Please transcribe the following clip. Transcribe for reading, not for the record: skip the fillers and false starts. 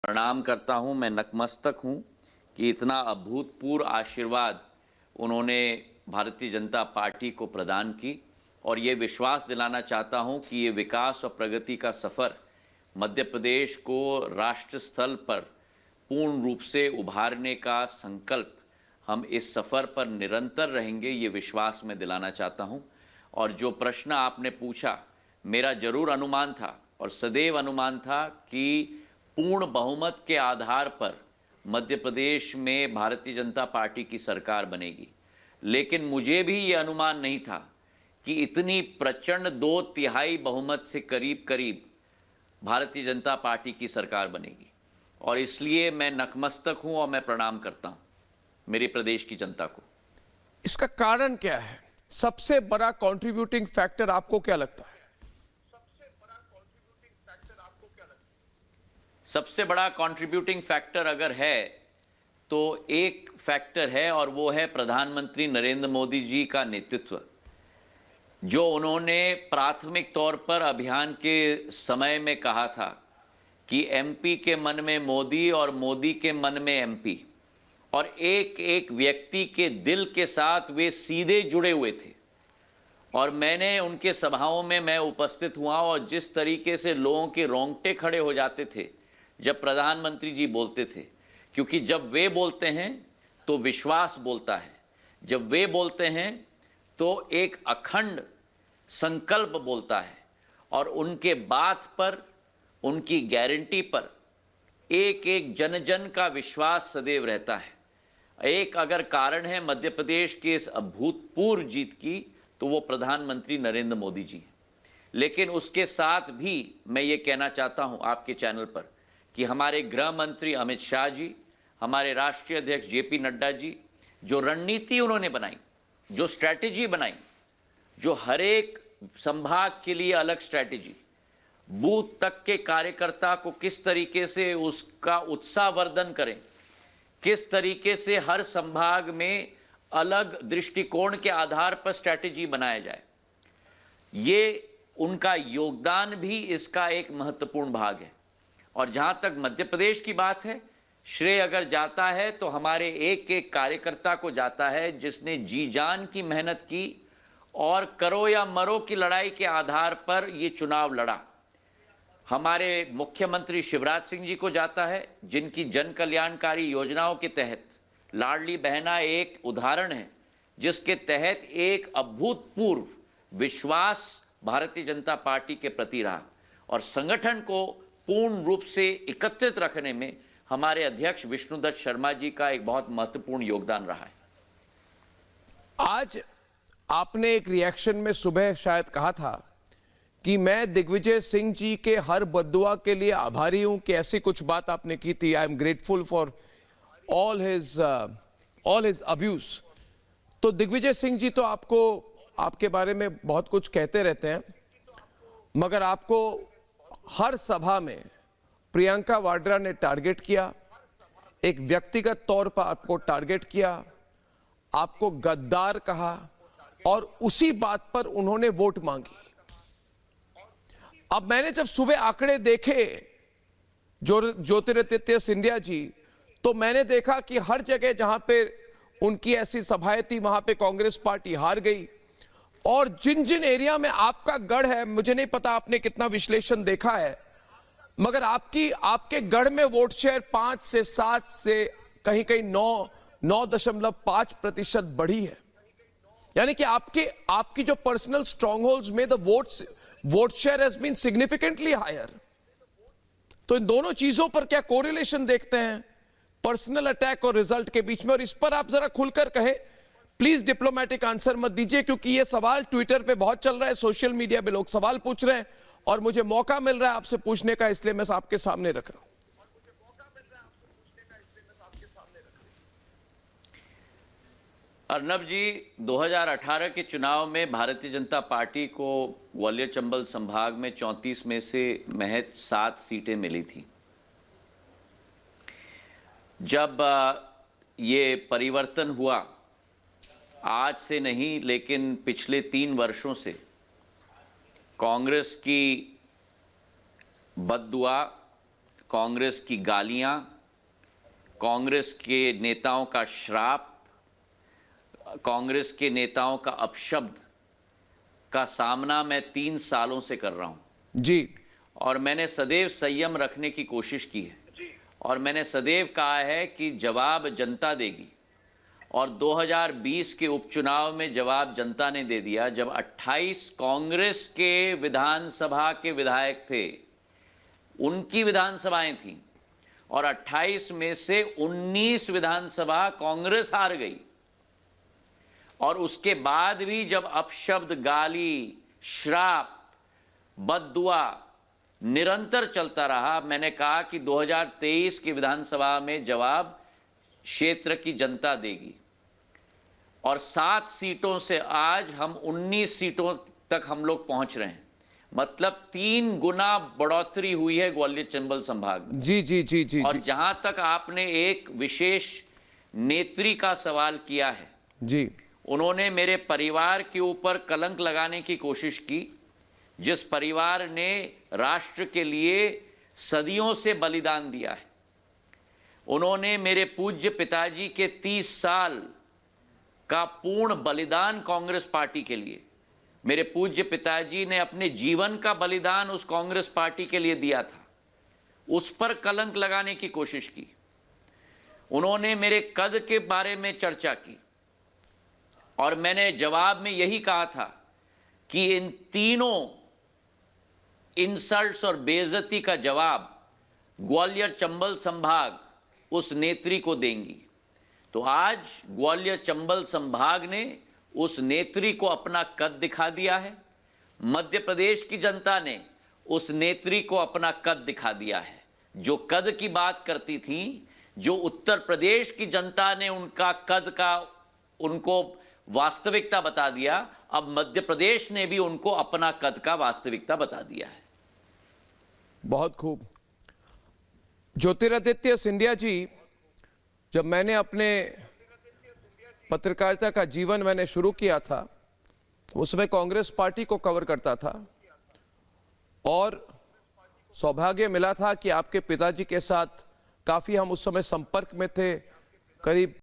प्रणाम करता हूं, मैं नतमस्तक हूं कि इतना अभूतपूर्व आशीर्वाद उन्होंने भारतीय जनता पार्टी को प्रदान की और ये विश्वास दिलाना चाहता हूं कि ये विकास और प्रगति का सफ़र मध्य प्रदेश को राष्ट्र स्थल पर पूर्ण रूप से उभारने का संकल्प हम इस सफ़र पर निरंतर रहेंगे, ये विश्वास मैं दिलाना चाहता हूं। और जो प्रश्न आपने पूछा, मेरा जरूर अनुमान था और सदैव अनुमान था कि पूर्ण बहुमत के आधार पर मध्य प्रदेश में भारतीय जनता पार्टी की सरकार बनेगी, लेकिन मुझे भी ये अनुमान नहीं था कि इतनी प्रचंड 2/3 बहुमत से करीब करीब भारतीय जनता पार्टी की सरकार बनेगी। और इसलिए मैं नतमस्तक हूं और मैं प्रणाम करता हूं मेरे प्रदेश की जनता को। इसका कारण क्या है? सबसे बड़ा कंट्रीब्यूटिंग फैक्टर आपको क्या लगता है? सबसे बड़ा कंट्रीब्यूटिंग फैक्टर अगर है तो एक फैक्टर है और वो है प्रधानमंत्री नरेंद्र मोदी जी का नेतृत्व, जो उन्होंने प्राथमिक तौर पर अभियान के समय में कहा था कि एमपी के मन में मोदी और मोदी के मन में एमपी, और एक एक व्यक्ति के दिल के साथ वे सीधे जुड़े हुए थे। और मैंने उनके सभाओं में मैं उपस्थित हुआ और जिस तरीके से लोगों के रोंगटे खड़े हो जाते थे जब प्रधानमंत्री जी बोलते थे, क्योंकि जब वे बोलते हैं तो विश्वास बोलता है, जब वे बोलते हैं तो एक अखंड संकल्प बोलता है, और उनके बात पर, उनकी गारंटी पर एक एक जन जन का विश्वास सदैव रहता है। एक अगर कारण है मध्य प्रदेश के इस अभूतपूर्व जीत की, तो वो प्रधानमंत्री नरेंद्र मोदी जी हैं। लेकिन उसके साथ भी मैं ये कहना चाहता हूँ आपके चैनल पर कि हमारे गृह मंत्री अमित शाह जी, हमारे राष्ट्रीय अध्यक्ष जेपी नड्डा जी, जो रणनीति उन्होंने बनाई, जो स्ट्रैटेजी बनाई, जो हर एक संभाग के लिए अलग स्ट्रैटेजी, बूथ तक के कार्यकर्ता को किस तरीके से उसका उत्साहवर्धन करें, किस तरीके से हर संभाग में अलग दृष्टिकोण के आधार पर स्ट्रैटेजी बनाया जाए, ये उनका योगदान भी इसका एक महत्वपूर्ण भाग है। और जहां तक मध्य प्रदेश की बात है, श्रेय अगर जाता है तो हमारे एक एक कार्यकर्ता को जाता है जिसने जी जान की मेहनत की और करो या मरो की लड़ाई के आधार पर ये चुनाव लड़ा। हमारे मुख्यमंत्री शिवराज सिंह जी को जाता है, जिनकी जन कल्याणकारी योजनाओं के तहत लाडली बहना एक उदाहरण है, जिसके तहत एक अभूतपूर्व विश्वास भारतीय जनता पार्टी के प्रति रहा। और संगठन को पूर्ण रूप से एकत्रित रखने में हमारे अध्यक्ष विष्णुदत्त शर्मा जी का एक बहुत महत्वपूर्ण योगदान रहा है। आज आपने एक रिएक्शन में सुबह शायद कहा था कि मैं दिग्विजय सिंह जी के हर बद्दुआ के लिए आभारी हूं, कि ऐसी कुछ बात आपने की थी। I am grateful for all his abuse. तो दिग्विजय सिंह जी तो आपको, आपके बारे में बहुत कुछ कहते रहते हैं, मगर आपको हर सभा में प्रियंका वाड्रा ने टारगेट किया, एक व्यक्तिगत तौर पर आपको टारगेट किया, आपको गद्दार कहा, और उसी बात पर उन्होंने वोट मांगी। अब मैंने जब सुबह आंकड़े देखे ज्योतिरादित्य सिंधिया जी, तो मैंने देखा कि हर जगह जहां पे उनकी ऐसी सभाएं थी वहां पे कांग्रेस पार्टी हार गई। और जिन जिन एरिया में आपका गढ़ है, मुझे नहीं पता आपने कितना विश्लेषण देखा है, मगर आपके गढ़ में वोट शेयर 5 से 7 से कहीं कहीं 9.5% बढ़ी है। यानी कि आपकी जो पर्सनल स्ट्रॉन्ग होल्ड्स में the vote share has been significantly higher. तो इन दोनों चीजों पर क्या कोरिलेशन देखते हैं पर्सनल अटैक और रिजल्ट के बीच में? और इस पर आप जरा खुलकर कहें प्लीज। डिप्लोमेटिक आंसर मत दीजिए, क्योंकि ये सवाल ट्विटर पे बहुत चल रहा है, सोशल मीडिया पे लोग सवाल पूछ रहे हैं और मुझे मौका मिल रहा है आपसे पूछने का, इसलिए मैं आपके सामने रख रहा हूं। अर्नब जी, 2018 के चुनाव में भारतीय जनता पार्टी को ग्वालियर चंबल संभाग में 34 में से महज 7 सीटें मिली थी। जब ये परिवर्तन हुआ, आज से नहीं लेकिन पिछले 3 वर्षों से कांग्रेस की बद्दुआ, कांग्रेस की गालियां, कांग्रेस के नेताओं का श्राप, कांग्रेस के नेताओं का अपशब्द का सामना मैं 3 सालों से कर रहा हूं जी। और मैंने सदैव संयम रखने की कोशिश की है और मैंने सदैव कहा है कि जवाब जनता देगी और 2020 के उपचुनाव में जवाब जनता ने दे दिया जब 28 कांग्रेस के विधानसभा के विधायक थे, उनकी विधानसभाएं थीं और 28 में से 19 विधानसभा कांग्रेस हार गई और उसके बाद भी जब अपशब्द, गाली, श्राप, बद्दुआ निरंतर चलता रहा, मैंने कहा कि 2023 की विधानसभा में जवाब क्षेत्र की जनता देगी और 7 सीटों से आज हम 19 सीटों तक हम लोग पहुंच रहे हैं, मतलब 3 गुना बढ़ोतरी हुई है ग्वालियर चंबल संभाग में। जी जी जी जी और जी जहां तक आपने एक विशेष नेत्री का सवाल किया है, जी उन्होंने मेरे परिवार के ऊपर कलंक लगाने की कोशिश की, जिस परिवार ने राष्ट्र के लिए सदियों से बलिदान दिया है। उन्होंने मेरे पूज्य पिताजी के 30 साल का पूर्ण बलिदान कांग्रेस पार्टी के लिए, मेरे पूज्य पिताजी ने अपने जीवन का बलिदान उस कांग्रेस पार्टी के लिए दिया था, उस पर कलंक लगाने की कोशिश की। उन्होंने मेरे कद के बारे में चर्चा की और मैंने जवाब में यही कहा था कि इन तीनों इंसल्ट्स और बेइज्जती का जवाब ग्वालियर चंबल संभाग उस नेत्री को देंगी। तो आज ग्वालियर चंबल संभाग ने उस नेत्री को अपना कद दिखा दिया है, मध्य प्रदेश की जनता ने उस नेत्री को अपना कद दिखा दिया है। जो कद की बात करती थी, जो उत्तर प्रदेश की जनता ने उनका कद का उनको वास्तविकता बता दिया, अब मध्य प्रदेश ने भी उनको अपना कद का वास्तविकता बता दिया है। बहुत खूब। ज्योतिरादित्य सिंधिया जी, जब मैंने अपने पत्रकारिता का जीवन मैंने शुरू किया था, उसमें कांग्रेस पार्टी को कवर करता था और सौभाग्य मिला था कि आपके पिताजी के साथ काफ़ी हम उस समय संपर्क में थे, करीब